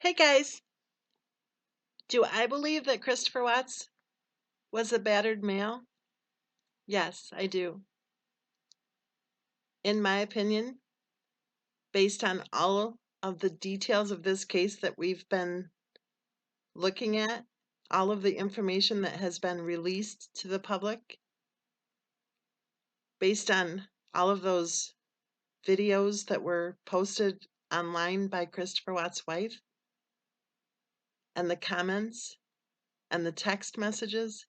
Hey guys, do I believe that Christopher Watts was a battered male? Yes, I do. In my opinion, based on all of the details of this case that we've been looking at, all of the information that has been released to the public, based on all of those videos that were posted online by Christopher Watts' wife, and the comments and the text messages,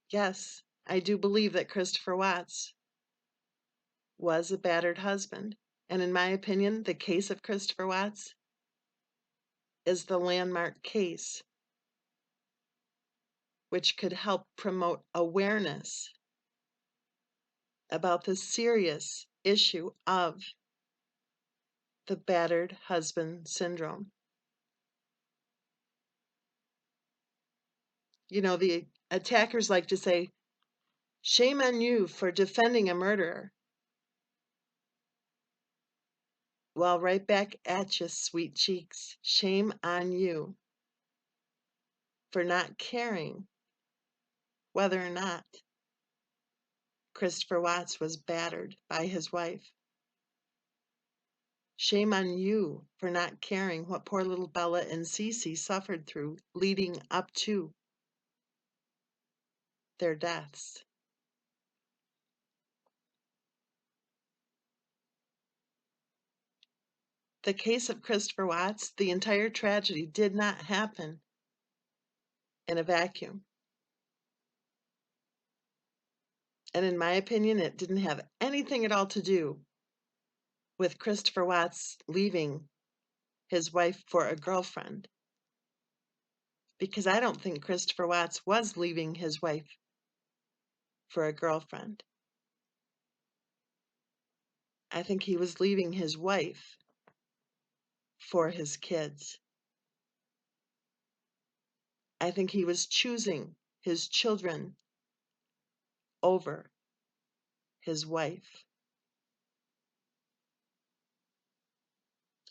yes, I do believe that Christopher Watts was a battered husband. And in my opinion, the case of Christopher Watts is the landmark case which could help promote awareness about the serious issue of the battered husband syndrome. You know, the attackers like to say, shame on you for defending a murderer. Well, right back at you, sweet cheeks. Shame on you for not caring whether or not Christopher Watts was battered by his wife. Shame on you for not caring what poor little Bella and Cece suffered through leading up to their deaths. The case of Christopher Watts, the entire tragedy did not happen in a vacuum. And in my opinion, it didn't have anything at all to do with Christopher Watts leaving his wife for a girlfriend. Because I don't think Christopher Watts was leaving his wife for a girlfriend. I think he was leaving his wife for his kids. I think he was choosing his children over his wife.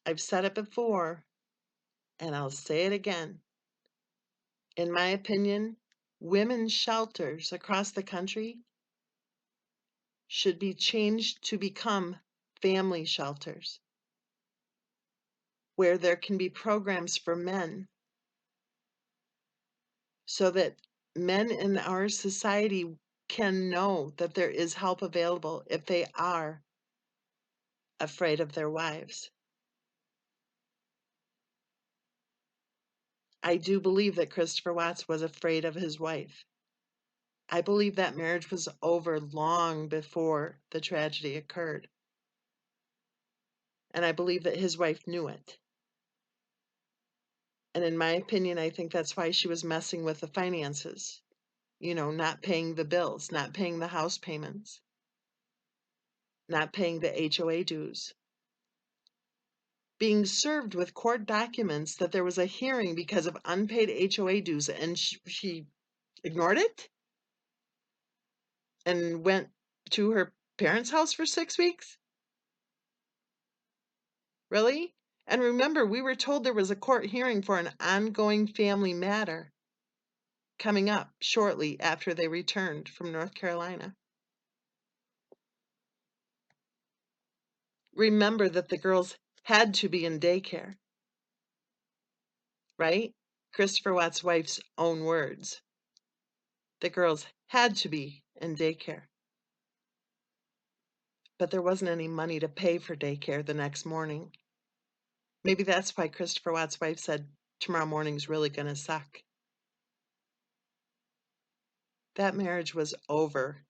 I've said it before, and I'll say it again. In my opinion, women's shelters across the country should be changed to become family shelters, where there can be programs for men so that men in our society can know that there is help available if they are afraid of their wives. I do believe that Christopher Watts was afraid of his wife. I believe that marriage was over long before the tragedy occurred. And I believe that his wife knew it. And in my opinion, I think that's why she was messing with the finances. You know, not paying the bills, not paying the house payments, not paying the HOA dues. Being served with court documents that there was a hearing because of unpaid HOA dues, and she ignored it and went to her parents' house for 6 weeks? Really? And remember, we were told there was a court hearing for an ongoing family matter coming up shortly after they returned from North Carolina. Remember that the girls had to be in daycare, right? Christopher Watts' wife's own words. The girls had to be in daycare. But there wasn't any money to pay for daycare the next morning. Maybe that's why Christopher Watts' wife said, tomorrow morning's really going to suck. That marriage was over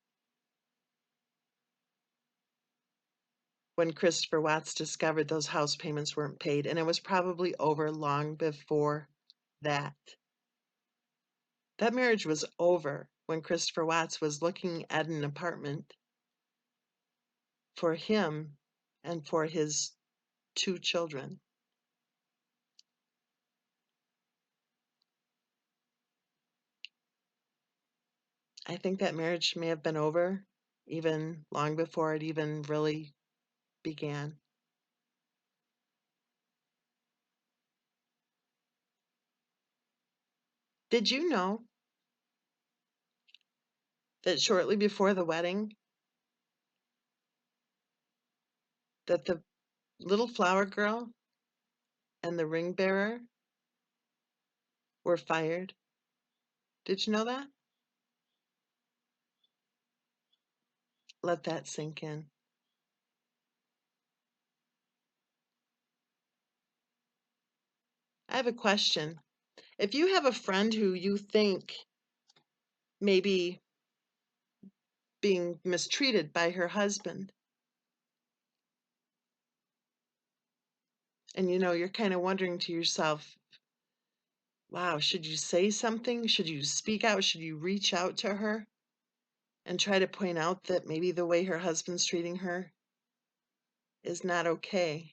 when Christopher Watts discovered those house payments weren't paid, and it was probably over long before that. That marriage was over when Christopher Watts was looking at an apartment for him and for his 2 children. I think that marriage may have been over even long before it even really began. Did you know that shortly before the wedding, that the little flower girl and the ring bearer were fired? Did you know that? Let that sink in. I have a question. If you have a friend who you think may be being mistreated by her husband, and you're kind of wondering to yourself, wow, should you say something? Should you speak out? Should you reach out to her and try to point out that maybe the way her husband's treating her is not okay?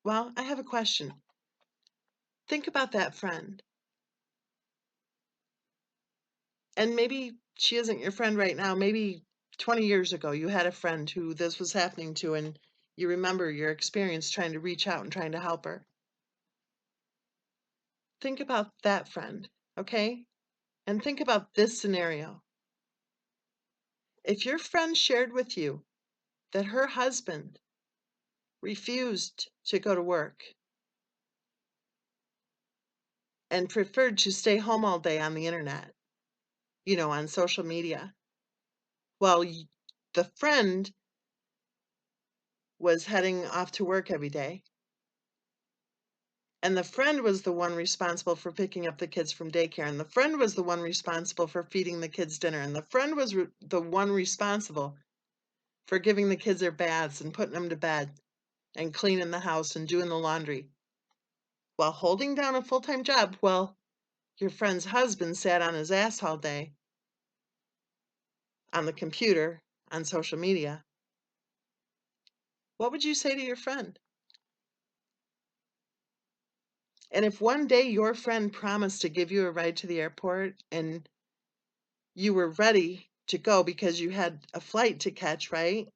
Well, I have a question. Think about that friend. And maybe she isn't your friend right now. Maybe 20 years ago, you had a friend who this was happening to, and you remember your experience trying to reach out and trying to help her. Think about that friend, okay? And think about this scenario. If your friend shared with you that her husband refused to go to work and preferred to stay home all day on the internet, on social media, while the friend was heading off to work every day, and the friend was the one responsible for picking up the kids from daycare, and the friend was the one responsible for feeding the kids dinner, and the friend was the one responsible for giving the kids their baths and putting them to bed and cleaning the house and doing the laundry while holding down a full-time job. Well, your friend's husband sat on his ass all day on the computer, on social media. What would you say to your friend? And if one day your friend promised to give you a ride to the airport and you were ready to go because you had a flight to catch, right?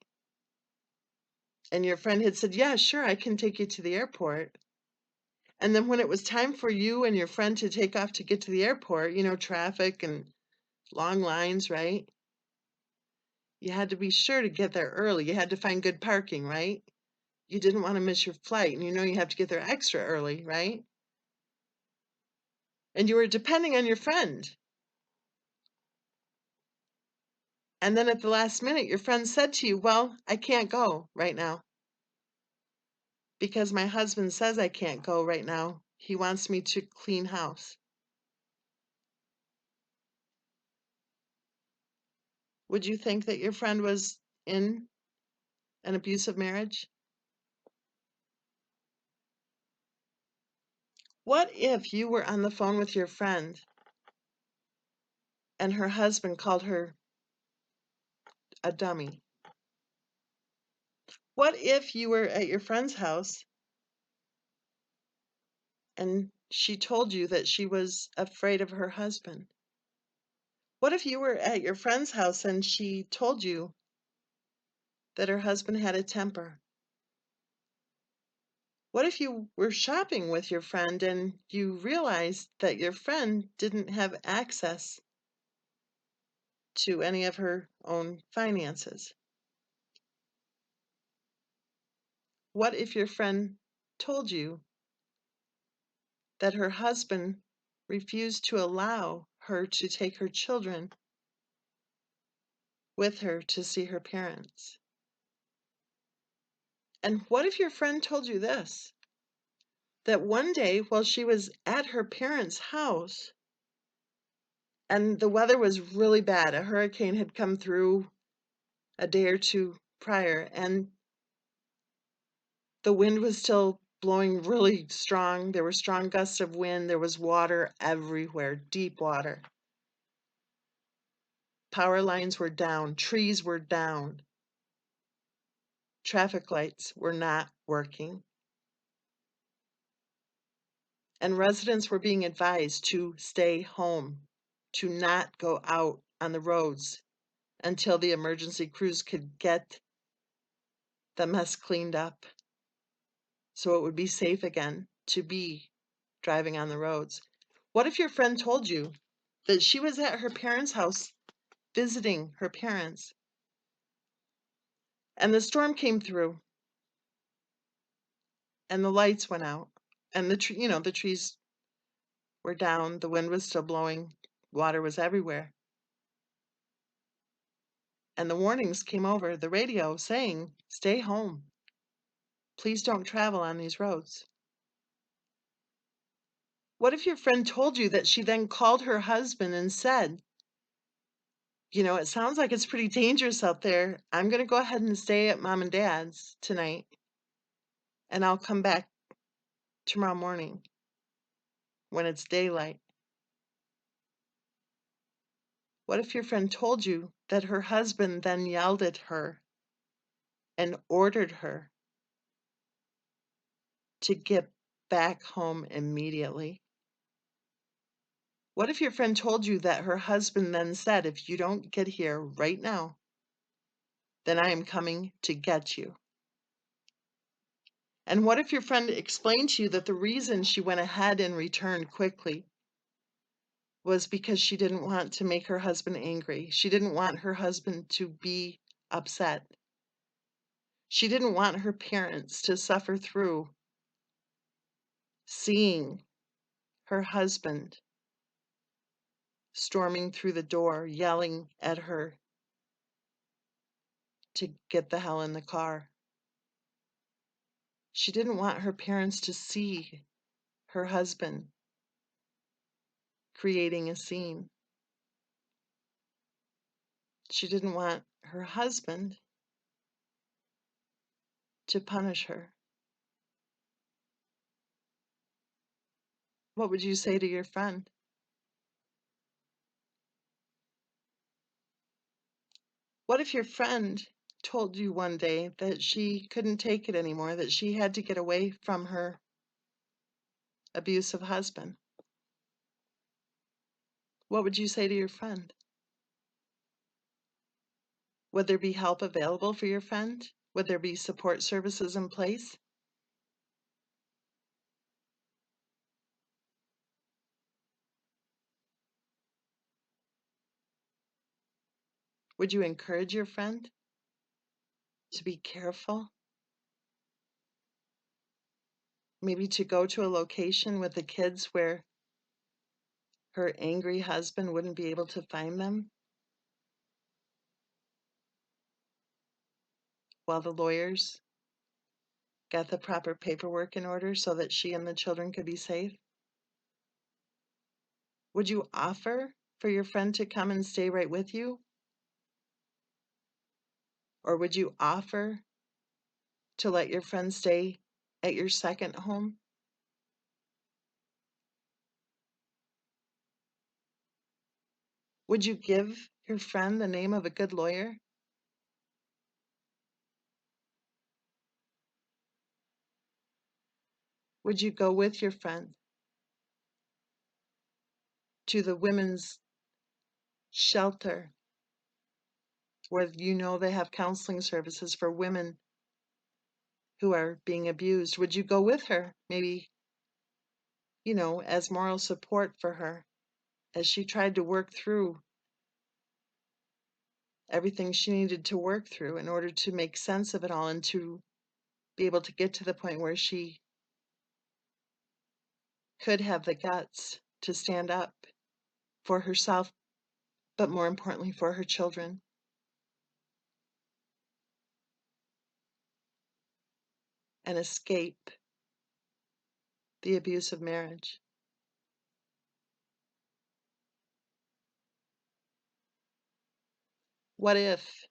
And your friend had said, yeah, sure, I can take you to the airport. And then when it was time for you and your friend to take off to get to the airport, traffic and long lines, right? You had to be sure to get there early. You had to find good parking, right? You didn't want to miss your flight, and you have to get there extra early, right? And you were depending on your friend. And then at the last minute, your friend said to you, well, I can't go right now because my husband says I can't go right now. He wants me to clean house. Would you think that your friend was in an abusive marriage? What if you were on the phone with your friend and her husband called her a dummy? What if you were at your friend's house and she told you that she was afraid of her husband? What if you were at your friend's house and she told you that her husband had a temper? What if you were shopping with your friend and you realized that your friend didn't have access to any of her own finances? What if your friend told you that her husband refused to allow her to take her children with her to see her parents? And what if your friend told you this, that one day while she was at her parents' house and the weather was really bad, a hurricane had come through a day or two prior, and the wind was still blowing really strong. There were strong gusts of wind. There was water everywhere, deep water. Power lines were down. Trees were down. Traffic lights were not working. And residents were being advised to stay home, to not go out on the roads until the emergency crews could get the mess cleaned up so it would be safe again to be driving on the roads. What if your friend told you that she was at her parents' house visiting her parents and the storm came through and the lights went out and the trees were down, the wind was still blowing, water was everywhere. And the warnings came over the radio saying, "Stay home. Please don't travel on these roads." What if your friend told you that she then called her husband and said, "It sounds like it's pretty dangerous out there. I'm going to go ahead and stay at mom and dad's tonight, and I'll come back tomorrow morning when it's daylight"? What if your friend told you that her husband then yelled at her and ordered her to get back home immediately? What if your friend told you that her husband then said, "If you don't get here right now, then I am coming to get you"? And what if your friend explained to you that the reason she went ahead and returned quickly was because she didn't want to make her husband angry? She didn't want her husband to be upset. She didn't want her parents to suffer through seeing her husband storming through the door, yelling at her to get the hell in the car. She didn't want her parents to see her husband creating a scene. She didn't want her husband to punish her. What would you say to your friend? What if your friend told you one day that she couldn't take it anymore, that she had to get away from her abusive husband? What would you say to your friend? Would there be help available for your friend? Would there be support services in place? Would you encourage your friend to be careful? Maybe to go to a location with the kids where her angry husband wouldn't be able to find them while the lawyers got the proper paperwork in order so that she and the children could be safe? Would you offer for your friend to come and stay right with you? Or would you offer to let your friend stay at your second home? Would you give your friend the name of a good lawyer? Would you go with your friend to the women's shelter where they have counseling services for women who are being abused? Would you go with her, maybe, as moral support for her as she tried to work through everything she needed to work through in order to make sense of it all and to be able to get to the point where she could have the guts to stand up for herself, but more importantly, for her children, and escape the abuse of marriage? What if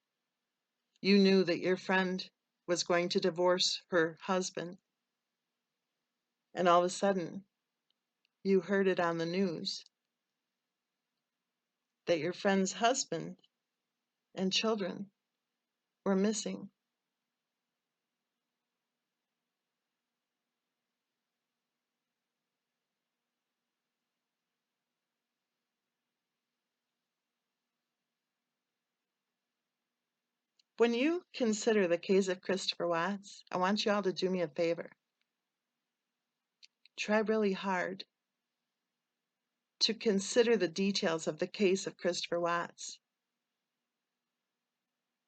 you knew that your friend was going to divorce her husband, and all of a sudden you heard it on the news that your friend's husband and children were missing? When you consider the case of Christopher Watts, I want you all to do me a favor. Try really hard to consider the details of the case of Christopher Watts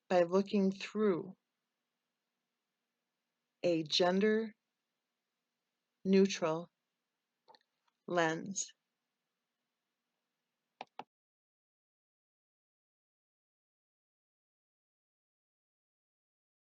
by looking through a gender-neutral lens.